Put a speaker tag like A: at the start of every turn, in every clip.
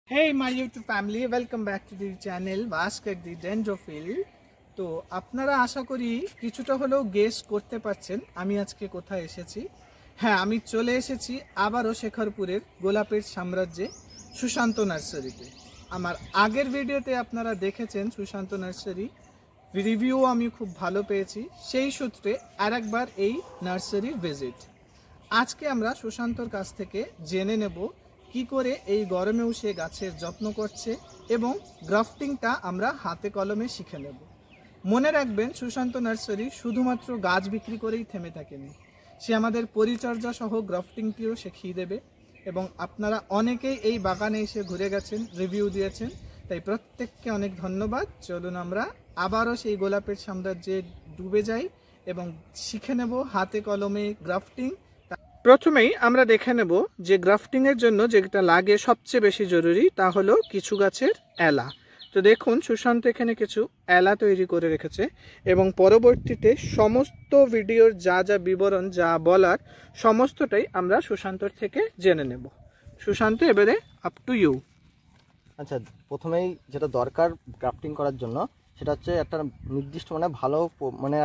A: Hey my YouTube family, welcome back to the channel Ask at the Dendrophile। তো আপনারা আশা করি কিছুটা হলেও গেস করতে পারছেন আমি আজকে কোথায় এসেছি। হ্যাঁ, আমি চলে এসেছি আবারও শেখরপুরের গোলাপের সাম্রাজ্যে সুশান্ত নার্সারিতে। আমার আগের ভিডিওতে আপনারা দেখেছেন সুশান্ত নার্সারি রিভিউ আমি খুব ভালো পেয়েছি, সেই সূত্রে আরেকবার এই নার্সারি ভিজিট। আজকে আমরা সুশান্তর কাছ থেকে জেনে নেব কি করে এই গরমেও সে গাছের যত্ন করছে এবং গ্রাফটিংটা আমরা হাতে কলমে শিখে নেব। মনে রাখবেন, সুশান্ত নার্সারি শুধুমাত্র গাছ বিক্রি করেই থেমে থাকেনি, সে আমাদের পরিচর্যা সহ গ্রাফটিংটিও শিখিয়ে দেবে। এবং আপনারা অনেকেই এই বাগানে এসে ঘুরে গেছেন, রিভিউ দিয়েছেন, তাই প্রত্যেককে অনেক ধন্যবাদ। চলুন আমরা আবারও সেই গোলাপের সাম্রাজ্যে ডুবে যাই এবং শিখে নেব হাতে কলমে গ্রাফটিং। প্রথমেই আমরা দেখে নেব যে গ্রাফটিং এর জন্য যেটা লাগে সবচেয়ে বেশি জরুরি তা হলো কিছু গাছের এলা। তো দেখুন, সুশান্ত এখানে কিছু এলা তৈরি করে রেখেছে এবং পরবর্তীতে সমস্ত ভিডিওর যা যা বিবরণ যা বলার সমস্তটাই আমরা সুশান্তর থেকে জেনে নেব। সুশান্ত, এবারে আপ টু ইউ।
B: আচ্ছা, প্রথমেই যেটা দরকার গ্রাফটিং করার জন্য সেটা হচ্ছে একটা নির্দিষ্ট ভালো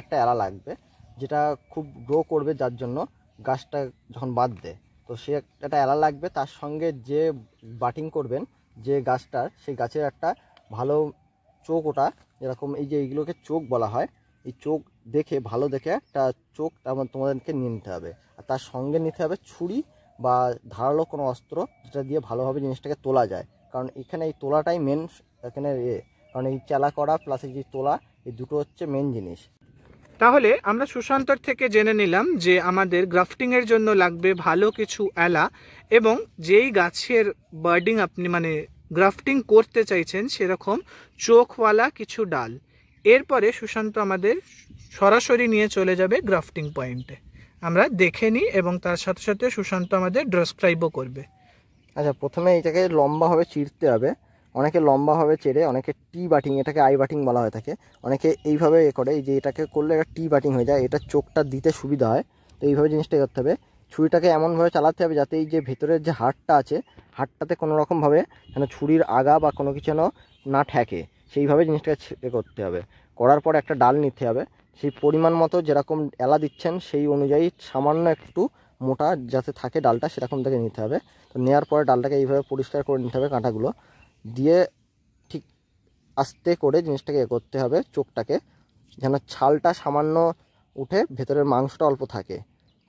B: একটা এলা লাগবে, যেটা খুব গ্রো করবে, যার জন্য গাছটা যখন বাঁধবে তো সে একটা এলা লাগবে। তার সঙ্গে যে বাটিং করবেন যে গাছটার, সেই গাছের একটা ভালো চোখ, ওটা যেরকম এই যে এইগুলোকে চোখ বলা হয়, এই চোখ দেখে ভালো দেখে একটা চোখ তোমাদেরকে নিয়ে নিতে হবে। আর তার সঙ্গে নিতে হবে ছুরি বা ধারালো কোনো অস্ত্র, যেটা দিয়ে ভালোভাবে জিনিসটাকে তোলা যায়। কারণ এখানে এই তোলাটাই মেন, এখানে কারণ এই চালা করা প্লাস এই যে তোলা, এই দুটো হচ্ছে মেন জিনিস।
A: তাহলে আমরা সুশান্তর থেকে জেনে নিলাম যে আমাদের গ্রাফটিং এর জন্য লাগবে ভালো কিছু এলা এবং যেই গাছের বার্ডিং আপনি গ্রাফটিং করতে চাইছেন সেরকম চোখওয়ালা কিছু ডাল। এরপরে সুশান্ত আমাদের সরাসরি নিয়ে চলে যাবে গ্রাফটিং পয়েন্টে, আমরা দেখে নিই এবং তার সাথে সাথে সুশান্ত আমাদের ডেসক্রাইবও করবে।
B: আচ্ছা, প্রথমে এইটাকে লম্বাভাবে চিরতে হবে। অনেকে লম্বাভাবে চেরে, অনেকে টি বাটিং, এটাকে আই বাটিং বলা হয়ে থাকে, অনেকে এইভাবে করে, এই যে এটাকে করলে এটা টি বাটিং হয়ে যায়, এটা চোখটা দিতে সুবিধা হয়। তো এইভাবে জিনিসটা করতে হবে। ছুরিটাকে এমনভাবে চালাতে হবে যাতে এই যে ভেতরের যে হাড়টা আছে, হাড়টাতে কোনো রকমভাবে যেন ছুরির আগা বা কোনো কিছু যেন না ঠেকে, সেইভাবে জিনিসটাকে করতে হবে। করার পর একটা ডাল নিতে হবে, সেই পরিমাণ মতো যেরকম এলা দিচ্ছেন সেই অনুযায়ী সামান্য একটু মোটা যাতে থাকে ডালটা, সেরকম থেকে নিতে হবে। তো নেওয়ার পরে ডালটাকে এইভাবে পরিষ্কার করে নিতে হবে, কাঁটাগুলো দিয়ে ঠিক আস্তে করে জিনিসটাকে করতে হবে। চোখটাকে যেন ছালটা সামান্য উঠে ভেতরের মাংসটা অল্প থাকে।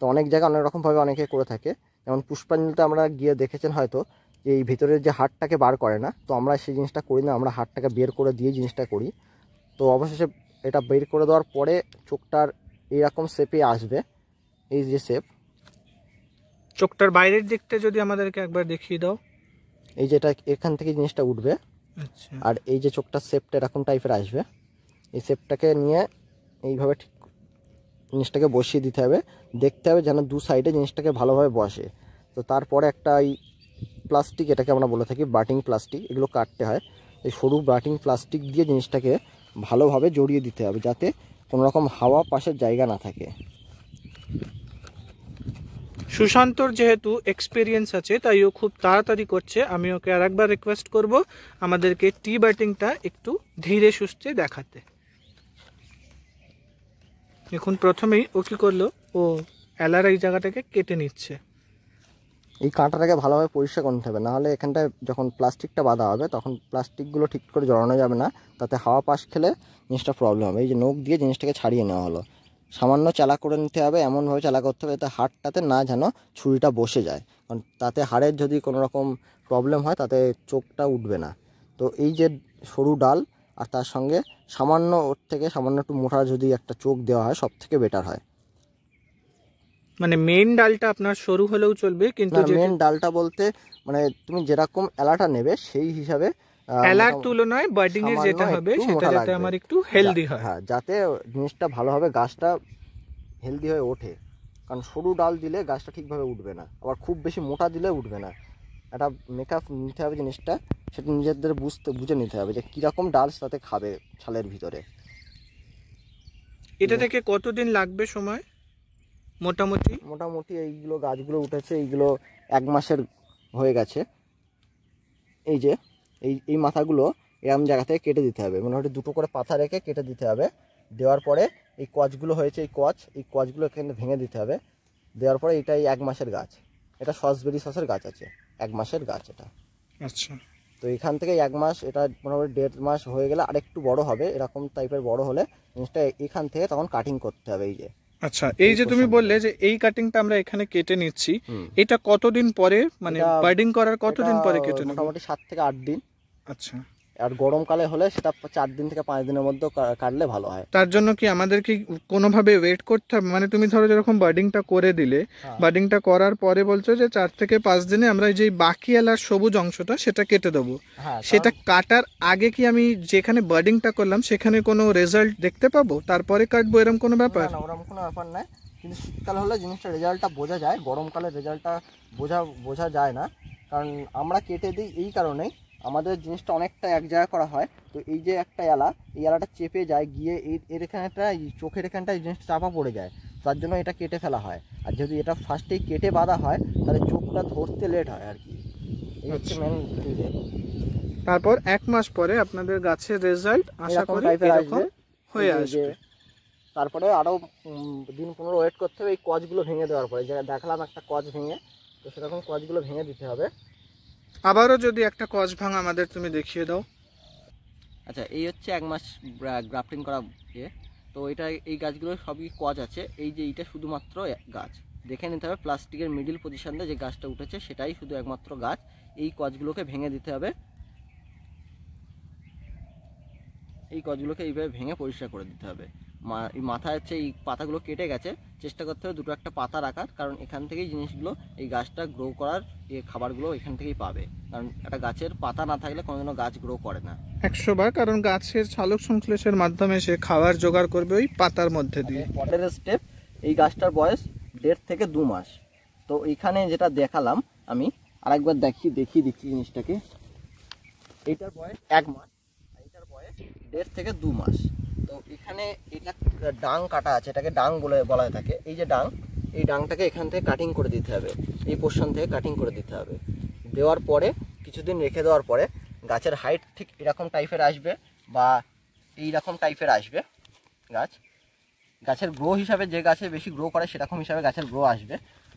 B: তো অনেক জায়গায় অনেক রকমভাবে অনেকে করে থাকে, যেমন পুষ্পাঞ্জলিতে আমরা গিয়ে দেখেছেন হয়তো যে এই ভেতরের যে হাড়টাকে বার করে না, তো আমরা সেই জিনিসটা করি না, আমরা হাড়টাকে বের করে দিয়ে জিনিসটা করি। তো অবশেষে এটা বের করে দেওয়ার পরে চোখটার এইরকম শেপে আসবে, এই যে শেপ।
A: চোখটার বাইরের দিকটা যদি আমাদেরকে একবার দেখিয়ে দাও।
B: এই যেটা এখান থেকে জিনিসটা উঠবে।
A: আচ্ছা,
B: আর এই যে চোখটার শেপটা এরকম টাইপের আসবে। এই শেপটাকে নিয়ে এইভাবে ঠিক জিনিসটাকে বসিয়ে দিতে হবে, দেখতে হবে যেন দু সাইডে জিনিসটাকে ভালোভাবে বসে। তো তারপরে একটা এই প্লাস্টিক, এটাকে আমরা বলে থাকি বাটিং প্লাস্টিক, এগুলো কাটতে হয়। এই সরু বাটিং প্লাস্টিক দিয়ে জিনিসটাকে ভালোভাবে জড়িয়ে দিতে হবে, যাতে কোনো রকম হাওয়া পাশের জায়গা না থাকে।
A: সুশান্তর যেহেতু এক্সপিরিয়েন্স আছে তাই ও খুব তাড়াতাড়ি করছে, আমি ওকে আর একবার রিকোয়েস্ট করব আমাদেরকে টি বাটিংটা একটু ধীরে সুস্থে দেখাতে। এখন প্রথমেই ও কি করলো, ও এলার এই জায়গাটাকে কেটে নিচ্ছে।
B: এই কাঁটাটাকে ভালোভাবে পরিষ্কার করতে হবে, নাহলে এখানটায় যখন প্লাস্টিকটা বাঁধা হবে তখন প্লাস্টিকগুলো ঠিক করে জড়ানো যাবে না, তাতে হাওয়া পাশ খেলে জিনিসটা প্রবলেম হবে। এই যে নখ দিয়ে জিনিসটাকে ছাড়িয়ে নেওয়া হলো, সামান্য চালা করে নিতে হবে, এমনভাবে চালা করতে হবে যাতে হাড়টাতে না যেন ছুরিটা বসে যায়, কারণ তাতে হাড়ের যদি কোনো রকম প্রবলেম হয় তাতে চোখটা উঠবে না। তো এই যে সরু ডাল আর তার সঙ্গে সামান্য ওর থেকে সামান্য একটু মোটা যদি একটা চোখ দেওয়া হয় সব থেকে বেটার হয়।
A: মেইন ডালটা আপনার সরু হলেও চলবে, কিন্তু
B: মেইন ডালটা বলতে তুমি যেরকম এলাটা নেবে সেই হিসাবে
A: এলার তুলনায় বার্ডিং এর যেটা হবে সেটা যাতে আমার একটু হেলদি হয়।
B: হ্যাঁ, যাতে জিনিসটা ভালোভাবে গাছটা হেলদি হয়ে ওঠে। কারণ সরু ডাল দিলে গাছটা ঠিকভাবে উঠবে না, আবার খুব বেশি মোটা দিলে উঠবে না। একটা মেকআপ নিতে হবে জিনিসটা, সেটা নিজেদের বুঝে নিতে হবে যে কীরকম ডাল সাথে খাবে ছালের ভিতরে।
A: এটা থেকে কতদিন লাগবে সময়?
B: মোটামুটি এইগুলো গাছগুলো উঠেছে, এইগুলো 1 মাসের হয়ে গেছে। এই যে এই মাথাগুলো এরম জায়গা থেকে কেটে দিতে হবে, মোটামুটি দুটো করে পাতা রেখে কেটে দিতে হবে। দেওয়ার পরে এই কচগুলো হয়েছে, এই কচগুলো এখানে ভেঙে দিতে হবে। দেওয়ার পরে এটাই 1 মাসের গাছ, এটা সসবেরি সসের গাছ আছে, 1 মাসের গাছ এটা।
A: আচ্ছা,
B: তো এখান থেকে 1 মাস, এটা মোটামুটি 1.5 মাস হয়ে গেলে আরেকটু বড় হবে, এরকম টাইপের বড় হলে জিনিসটা এখান থেকে তখন কাটিং করতে হবে। এই যে
A: আচ্ছা, এই যে তুমি বললে যে এই কাটিংটা আমরা এখানে কেটে নিচ্ছি, এটা কতদিন পরে মানে বার্ডিং করার কতদিন পরে কেটে নেব?
B: মোটামুটি 7 থেকে 8 দিন।
A: আচ্ছা,
B: আর গরমকালে হলে সেটা 4 দিন থেকে 5 দিনের মধ্যে কাটলে ভালো হয়।
A: তার জন্য কি আমাদের কি কোনোভাবে ওয়েট করতে হবে? মানে তুমি ধরো যেরকম বার্ডিংটা করে দিলে, বার্ডিংটা করার পরে বলছো যে 4 থেকে 5 দিনে আমরা যে বাকি এলার সবুজ অংশটা সেটা কেটে দেবো, সেটা কাটার আগে কি আমি যেখানে বার্ডিংটা করলাম সেখানে কোনো রেজাল্ট দেখতে পাবো তারপরে কাটবো, এরকম কোনো ব্যাপার?
B: না, ওরকম কোনো ব্যাপার নাই, কিন্তু শীতকালে হলে জিনিসটা রেজাল্টটা বোঝা যায়, গরমকালে রেজাল্টটা বোঝা যায় না। কারণ আমরা কেটে দিই এই কারণেই, আমাদের জিনিসটা অনেকটা এক জায়গায় করা হয়। তো এই যে একটা এলা, এই এলাটা চেপে যায় গিয়ে এর এখানটা চোখের এখানটা এই জিনিসটা চাপা পড়ে যায়, তার জন্য এটা কেটে ফেলা হয়। আর যদি এটা ফার্স্টেই কেটে বাঁধা হয় তাহলে চোখটা ধরতে লেট হয় আর কি, এই হচ্ছে মেন।
A: তারপর 1 মাস পরে আপনাদের গাছের রেজাল্ট আশা করি এরকম হয়ে আসবে।
B: তারপরে আরও দিন 15 ওয়েট করতে হবে এই কচগুলো ভেঙে দেওয়ার পরে, যেটা দেখালাম একটা কচ ভেঙে, তো সেরকম কচগুলো ভেঙে দিতে হবে।
A: আবারও যদি একটা কচ ভাঙা আমাদের তুমি দেখিয়ে দাও।
B: আচ্ছা, এই হচ্ছে 1 মাস গ্রাফটিং করা তো এটা এই গাছগুলো সবই কচ আছে। এই যে এইটা শুধুমাত্র গাছ, দেখে নিতে হবে প্লাস্টিকের মিডিল পজিশনে যে গাছটা উঠেছে সেটাই শুধু একমাত্র গাছ। এই কচগুলোকে ভেঙে দিতে হবে, এই কচগুলোকে এইভাবে ভেঙে পরিষ্কার করে দিতে হবে। এই মাথায় হচ্ছে এই পাতাগুলো কেটে গেছে, চেষ্টা করতে হবে দুটো একটা পাতা রাখার, কারণ এখান থেকেই জিনিসগুলো এই গাছটা গ্রো করার খাবারগুলো এখান থেকেই পাবে। কারণ একটা গাছের পাতা না থাকলে কোনোদিনও গাছ গ্রো করে না
A: 100 বার, কারণ গাছের সালোক সংশ্লেষের মাধ্যমে সে খাবার জোগাড় করবে ওই পাতার মধ্যে দিয়ে।
B: পরের স্টেপ, এই গাছটার বয়স 1.5 থেকে 2 মাস। তো এইখানে যেটা দেখালাম আমি আরেকবার দেখিয়ে দিচ্ছি জিনিসটাকে। এইটার বয়স 1 মাস, এইটার বয়স 1.5 থেকে 2 মাস। তো এখানে এটা ডাং কাটা আছে, এটাকে ডাং বলা হয়ে থাকে। এই যে ডাং, এই ডাংটাকে এখান থেকে কাটিং করে দিতে হবে, এই পোর্শন থেকে কাটিং করে দিতে হবে। দেওয়ার পরে কিছুদিন রেখে দেওয়ার পরে গাছের হাইট ঠিক এরকম টাইপের আসবে বা এইরকম টাইপের আসবে। গাছের গ্রো হিসাবে, যে গাছে বেশি গ্রো করে সেরকম হিসাবে গাছের গ্রো আসবে।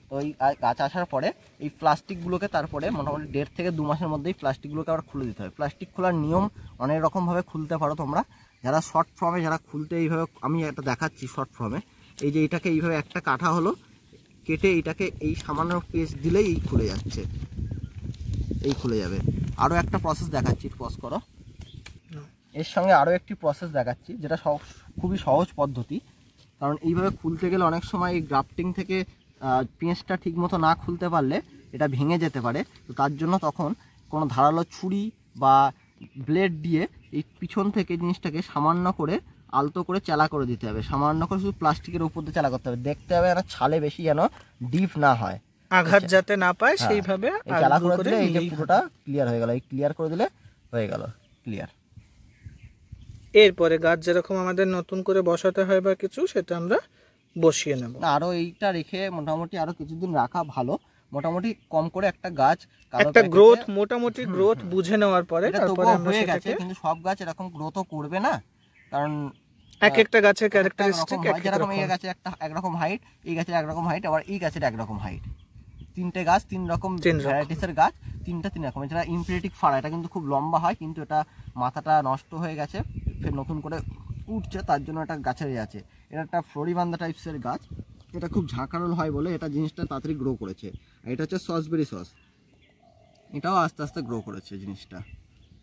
B: তো এই গাছ আসার পরে এই প্লাস্টিকগুলোকে তারপরে মোটামুটি 1.5 থেকে 2 মাসের মধ্যেই প্লাস্টিকগুলোকে আবার খুলে দিতে হবে। প্লাস্টিক খোলার নিয়ম অনেক রকমভাবে খুলতে পারো তোমরা, যারা শর্ট ফর্মে যারা খুলতে এইভাবে, আমি একটা দেখাচ্ছি শর্ট ফর্মে। এই যে এটাকে এইভাবে একটা কাটা হলো, কেটে এইটাকে এই সামান্য পেঁচ দিলেই এই খুলে যাচ্ছে, এই খুলে যাবে। আরও একটা প্রসেস দেখাচ্ছি, পজ করো। এর সঙ্গে আরও একটি প্রসেস দেখাচ্ছি যেটা খুবই সহজ পদ্ধতি, কারণ এইভাবে খুলতে গেলে অনেক সময় এই গ্রাফটিং থেকে পেঁচটা ঠিক মতো না খুলতে পারলে এটা ভেঙে যেতে পারে। তো তার জন্য তখন কোনো ধারালো ছুরি বা ব্লেড দিয়ে এই পিছন থেকে জিনিসটাকে সামান্য করে আলতো করে চালা করে দিতে হবে, সামান্য করে শুধু প্লাস্টিকের উপর দিয়ে চালা করতে হবে। দেখতে হবে যেন ছালে বেশি যেন ডিপ না হয়,
A: আঘাত যাতে না পায় সেইভাবে
B: চালা করে দিলে এই যে পুরোটা ক্লিয়ার হয়ে গেল। এই ক্লিয়ার করে দিলে হয়ে গেল ক্লিয়ার।
A: এরপরে গাছ যেরকম আমাদের নতুন করে বসাতে হয় বা কিছু, সেটা আমরা বসিয়ে নেব।
B: আরো এইটা রেখে মোটামুটি আরো কিছুদিন রাখা ভালো, মোটামুটি কম করে একটা গাছ
A: একটা গ্রোথ, মোটামুটি গ্রোথ বুঝে নেওয়ার পরে তারপরে আমরা
B: হয়ে গেছে। কিন্তু সব গাছ এরকম গ্রোথও করবে না, কারণ
A: এক একটা গাছের ক্যারেক্টারিস্টিক
B: যেরকম এই গাছে একটা একরকম হাইট, এই গাছের একরকম হাইট, আবার এই গাছের একরকম হাইট। 3টে গাছ 3 রকম ভ্যারাইটিসের গাছ, 3টা 3 রকম। এছাড়া ইমপ্রেটিক ফাড়া, এটা কিন্তু খুব লম্বা হয়, কিন্তু এটা মাথাটা নষ্ট হয়ে গেছে, ফের নতুন করে উঠছে, তার জন্য এটা গাছের আছে। এটা একটা ফ্লোরিবান্দা টাইপসের গাছ, এটা খুব ঝাঁকারোল হয় বলে এটা জিনিসটা তাড়াতাড়ি গ্রো করেছে। আর এটা হচ্ছে সসবেরি সস, এটাও আস্তে আস্তে গ্রো করেছে জিনিসটা।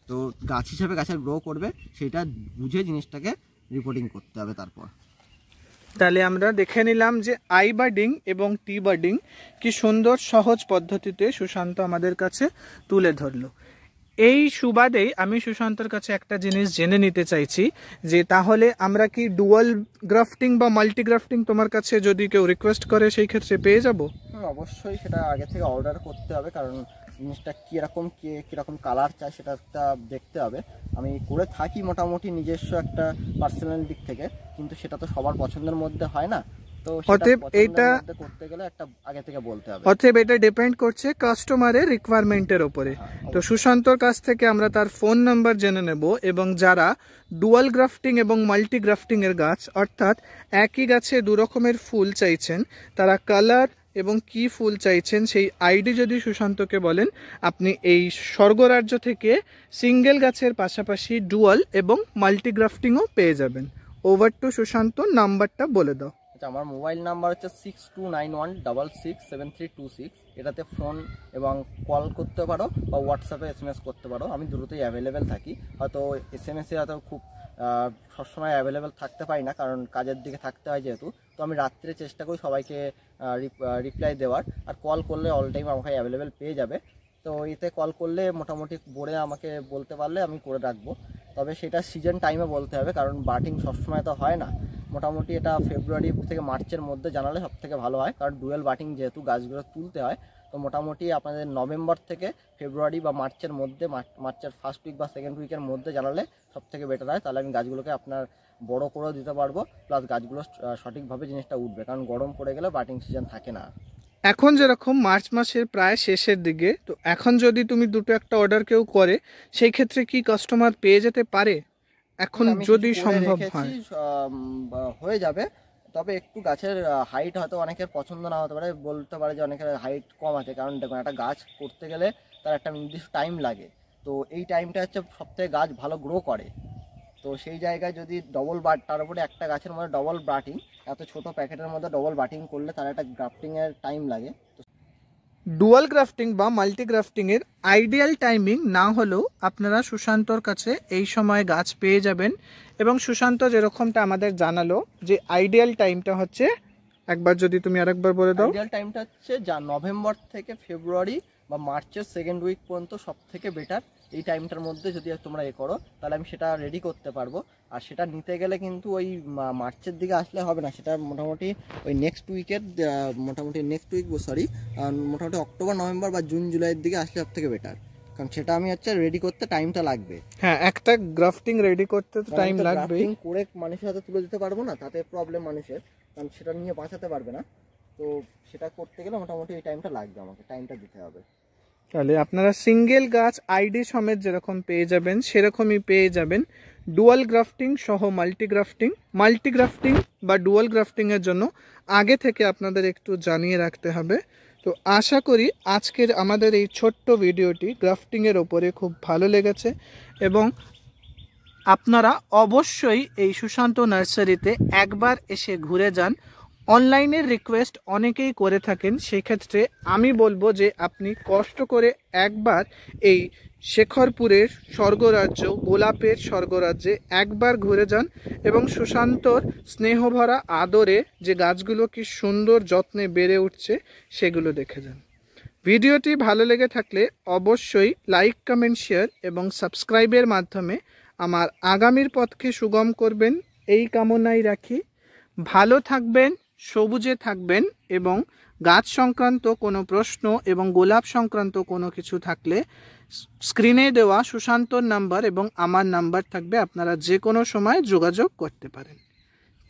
B: তো গাছ হিসাবে গাছের গ্রো করবে সেটা বুঝে জিনিসটাকে রিপোর্টিং করতে হবে। তারপর
A: তাহলে আমরা দেখে নিলাম যে আই বার্ডিং এবং টি বার্ডিং কি সুন্দর সহজ পদ্ধতিতে সুশান্ত আমাদের কাছে তুলে ধরলো। এই সুবাদেই আমি সুশান্তর কাছে একটা জিনিস জেনে নিতে চাইছি যে তাহলে আমরা কি ডুয়াল গ্রাফটিং বা মাল্টি গ্রাফটিং তোমার কাছে যদি কেউ রিকোয়েস্ট করে সেই ক্ষেত্রে পেয়ে যাব?
B: অবশ্যই সেটা আগে থেকে অর্ডার করতে হবে, কারণ জিনিসটা কীরকম কালার চাই সেটা একটা দেখতে হবে। আমি করে থাকি মোটামুটি নিজস্ব একটা পার্সোনাল দিক থেকে, কিন্তু সেটা তো সবার পছন্দের মধ্যে হয় না। তো তো
A: অতএব
B: এটা করতে গেলে একটা আগে থেকে বলতে হবে।
A: অতএব এটা ডিপেন্ড করছে কাস্টমারের রিকোয়ারমেন্টের উপরে। তো সুশান্তর কাছ থেকে আমরা তার ফোন নাম্বার জেনে নেব, এবং যারা ডুয়াল গ্রাফটিং এবং মাল্টি গ্রাফটিং এর গাছ, অর্থাৎ একই গাছে দু রকমের ফুল চাইছেন, তারা কালার এবং কি ফুল চাইছেন সেই আইডি যদি সুশান্তকে বলেন, আপনি এই স্বর্গরাজ্য থেকে সিঙ্গেল গাছের পাশাপাশি ডুয়াল এবং মাল্টি গ্রাফটিংও পেয়ে যাবেন। ওভার টু সুশান্ত, নাম্বারটা বলে দাও।
B: আচ্ছা, আমার মোবাইল নাম্বার হচ্ছে 6291667326। এটাতে ফোন এবং কল করতে পারো বা হোয়াটসঅ্যাপে SMS করতে পারো। আমি দ্রুতই অ্যাভেলেবেল থাকি। হয়তো SMS-এ হয়তো খুব সবসময় অ্যাভেলেবেল থাকতে পারি না, কারণ কাজের দিকে থাকতে হয় যেহেতু। তো আমি রাত্রে চেষ্টা করি সবাইকে রিপ্লাই দেওয়ার, আর কল করলে অল টাইম আমাকে অ্যাভেলেবেল পেয়ে যাবে। তো এতে কল করলে মোটামুটি বলে আমাকে বলতে পারলে আমি করে রাখবো। তবে সেটা সিজন টাইমে বলতে হবে, কারণ বাটিং সবসময় তো হয় না। মোটামুটি এটা ফেব্রুয়ারি থেকে মার্চের মধ্যে জানালে সব থেকে ভালো হয়, কারণ ডুয়েল বাটিং যেহেতু গাছগুলো তুলতে হয়। তো মোটামুটি আপনাদের নভেম্বর থেকে ফেব্রুয়ারি বা মার্চের মধ্যে, মার্চের ফার্স্ট উইক বা সেকেন্ড উইকের মধ্যে জানালে সব থেকে বেটার হয়। তাহলে আমি গাছগুলোকে আপনার বড় করেও দিতে পারবো, প্লাস গাছগুলো সঠিকভাবে জিনিসটা উঠবে, কারণ গরম পড়ে গেলে বাটিং সিজন থাকে না।
A: এখন যেরকম মার্চ মাসের প্রায় শেষের দিকে, তো এখন যদি তুমি দুটো একটা অর্ডার কেউ করে, সেই ক্ষেত্রে কি কাস্টমার পেয়ে যেতে পারে এখন যদি সম্ভব হয়?
B: হয়ে যাবে, তবে একটু গাছের হাইট হয়তো অনেকের পছন্দ না হতে পারে, বলতে পারে যে অনেকের হাইট কম আছে। কারণ দেখুন, একটা গাছ করতে গেলে তার একটা নির্দিষ্ট টাইম লাগে। তো এই টাইমটা হচ্ছে সবথেকে গাছ ভালো গ্রো করে। তো সেই জায়গায় যদি তার উপরে একটা গাছের মধ্যে ডবল বাটিং, এত ছোট প্যাকেটের মধ্যে ডবল বাটিং করলে তার একটা গ্রাফটিংয়ের টাইম লাগে।
A: ডুয়াল গ্রাফটিং বা মাল্টি গ্রাফটিং এর আইডিয়াল টাইমিং না হলেও আপনারা সুশান্তর কাছে এই সময় গাছ পেয়ে যাবেন। এবং সুশান্ত যেরকমটা আমাদের জানালো যে আইডিয়াল টাইমটা হচ্ছে, একবার যদি তুমি আরেকবার বলে দাও।
B: আইডিয়াল টাইমটা হচ্ছে নভেম্বর থেকে ফেব্রুয়ারি বা মার্চের সেকেন্ড উইক পর্যন্ত সব থেকে বেটার। এই টাইমটার মধ্যে যদি তোমরা করো, তাহলে আমি সেটা রেডি করতে পারবো। আর সেটা নিতে গেলে কিন্তু ওই মার্চের দিকে আসলে হবে না, সেটা মোটামুটি ওই মোটামুটি মোটামুটি অক্টোবর, নভেম্বর বা জুন, জুলাইয়ের দিকে আসলে সব থেকে বেটার। কারণ সেটা আমি রেডি করতে টাইমটা লাগবে।
A: হ্যাঁ, একটা গ্রাফটিং রেডি করতে তো টাইম লাগবে।
B: করে মানুষের হাতে তুলে দিতে পারবো না, তাতে প্রবলেম মানুষের, কারণ সেটা নিয়ে বাঁচাতে পারবে না। তো সেটা করতে গেলে মোটামুটি এই টাইমটা লাগবে, আমাকে টাইমটা দিতে হবে।
A: তাহলে আপনারা সিঙ্গেল গাছ আইডি সমেত যেরকম পেয়ে যাবেন, সেরকমই পেয়ে যাবেন ডুয়াল গ্রাফটিং সহ মাল্টি গ্রাফটিং বা ডুয়াল গ্রাফটিং এর জন্য আগে থেকে আপনাদের একটু জানিয়ে রাখতে হবে। তো আশা করি আজকের আমাদের এই ছোট্ট ভিডিওটি গ্রাফটিং এর ওপরে খুব ভালো লেগেছে, এবং আপনারা অবশ্যই এই সুশান্ত নার্সারিতে একবার এসে ঘুরে যান। অনলাইনের রিকোয়েস্ট অনেকেই করে থাকেন, সেক্ষেত্রে আমি বলবো যে আপনি কষ্ট করে একবার এই শেখরপুরের স্বর্গরাজ্য, গোলাপের স্বর্গরাজ্যে একবার ঘুরে যান, এবং সুশান্তর স্নেহভরা আদরে যে গাছগুলো কি সুন্দর যত্নে বেড়ে উঠছে সেগুলো দেখে যান। ভিডিওটি ভালো লেগে থাকলে অবশ্যই লাইক, কমেন্ট, শেয়ার এবং সাবস্ক্রাইবের মাধ্যমে আমার আগামীর পথকে সুগম করবেন, এই কামনাই রাখি। ভালো থাকবেন, সবুজে থাকবেন, এবং গাছ সংক্রান্ত কোনো প্রশ্ন এবং গোলাপ সংক্রান্ত কোনো কিছু থাকলে স্ক্রিনে দেওয়া সুশান্তর নাম্বার এবং আমার নাম্বার থাকবে, আপনারা যে কোনো সময় যোগাযোগ করতে পারেন।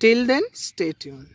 A: Till then, stay tune.